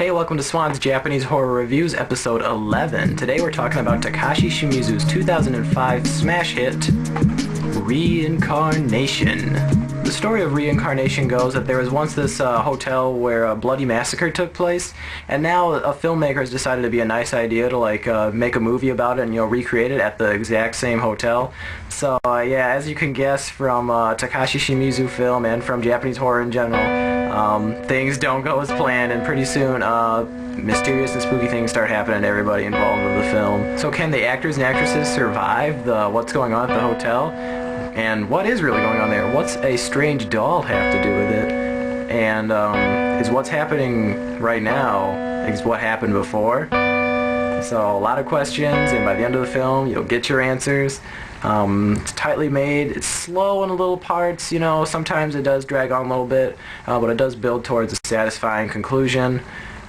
Hey, welcome to Swan's Japanese Horror Reviews, episode 11. Today we're talking about Takashi Shimizu's 2005 smash hit, Reincarnation. The story of Reincarnation goes that there was once this hotel where a bloody massacre took place, and now a filmmaker has decided to be a nice idea to make a movie about it and recreate it at the exact same hotel. So yeah, as you can guess from Takashi Shimizu film and from Japanese horror in general, things don't go as planned, and pretty soon mysterious and spooky things start happening to everybody involved with the film. So can the actors and actresses survive what's going on at the hotel? And what is really going on there? What's a strange doll have to do with it? And is what's happening right now is what happened before? So a lot of questions, and by the end of the film you'll get your answers. It's tightly made, it's slow in little parts, sometimes it does drag on a little bit, but it does build towards a satisfying conclusion.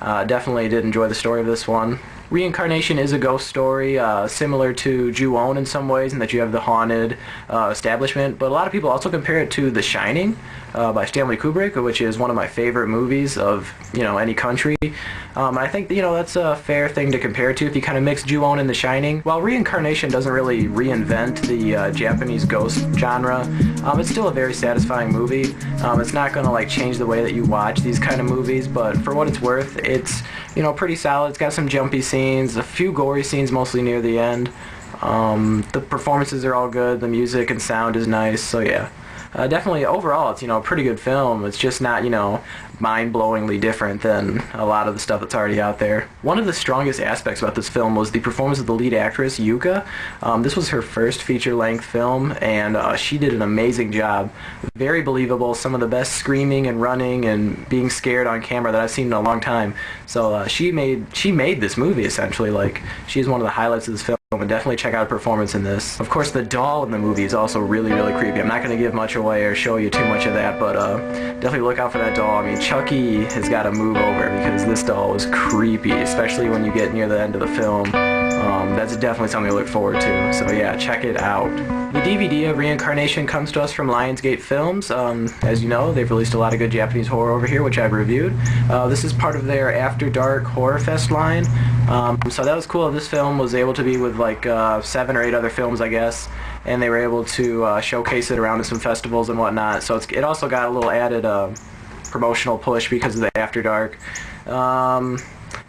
Definitely did enjoy the story of this one. Reincarnation is a ghost story, similar to Ju-On in some ways, in that you have the haunted establishment, but a lot of people also compare it to The Shining by Stanley Kubrick, which is one of my favorite movies of any country. I think that's a fair thing to compare it to if you kind of mix Ju-On and The Shining. While Reincarnation doesn't really reinvent the Japanese ghost genre, it's still a very satisfying movie. It's not going to change the way that you watch these kind of movies, but for what it's worth, it's pretty solid. It's got some jumpy scenes, a few gory scenes mostly near the end. The performances are all good, the music and sound is nice, so yeah. Definitely, overall, it's, a pretty good film. It's just not, mind-blowingly different than a lot of the stuff that's already out there. One of the strongest aspects about this film was the performance of the lead actress, Yuka. This was her first feature-length film, and she did an amazing job. Very believable, some of the best screaming and running and being scared on camera that I've seen in a long time. So she made this movie, essentially. She's one of the highlights of this film. And definitely check out her performance in this. Of course, the doll in the movie is also really, really creepy. I'm not going to give much away or show you too much of that, but definitely look out for that doll. I mean, Chucky has got to move over because this doll is creepy, especially when you get near the end of the film. That's definitely something to look forward to. So yeah, check it out. The DVD of Reincarnation comes to us from Lionsgate Films. As you know, they've released a lot of good Japanese horror over here, which I've reviewed. This is part of their After Dark Horror Fest line. So that was cool. This film was able to be with 7 or 8 other films, I guess, and they were able to showcase it around at some festivals and whatnot. So it also got a little added promotional push because of the After Dark.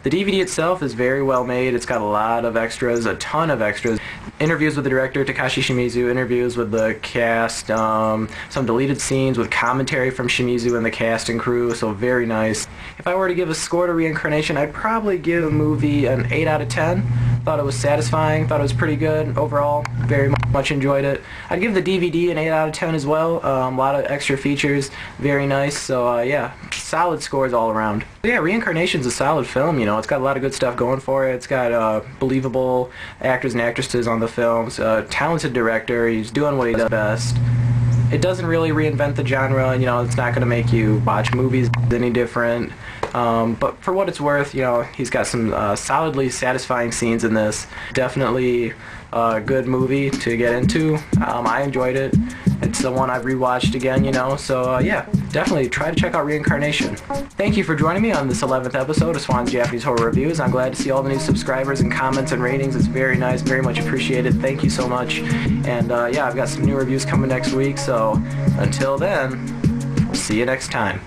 The DVD itself is very well made. It's got a lot of extras, a ton of extras. Interviews with the director, Takashi Shimizu, interviews with the cast, some deleted scenes with commentary from Shimizu and the cast and crew, so very nice. If I were to give a score to Reincarnation, I'd probably give the movie an 8 out of 10. Thought it was satisfying, thought it was pretty good overall, very much enjoyed it. I'd give the DVD an 8 out of 10 as well, a lot of extra features, very nice, so yeah, solid scores all around. Yeah, Reincarnation's a solid film, it's got a lot of good stuff going for it. It's got believable actors and actresses on the films, talented director, he's doing what he does best. It doesn't really reinvent the genre, it's not going to make you watch movies any different. But for what it's worth, he's got some solidly satisfying scenes in this. Definitely a good movie to get into. I enjoyed it. It's the one I've rewatched again, so yeah, definitely try to check out Reincarnation. Thank you for joining me on this 11th episode of Swan's Japanese Horror Reviews. I'm glad to see all the new subscribers and comments and ratings. It's very nice, very much appreciated. Thank you so much. And yeah, I've got some new reviews coming next week, so until then, we'll see you next time.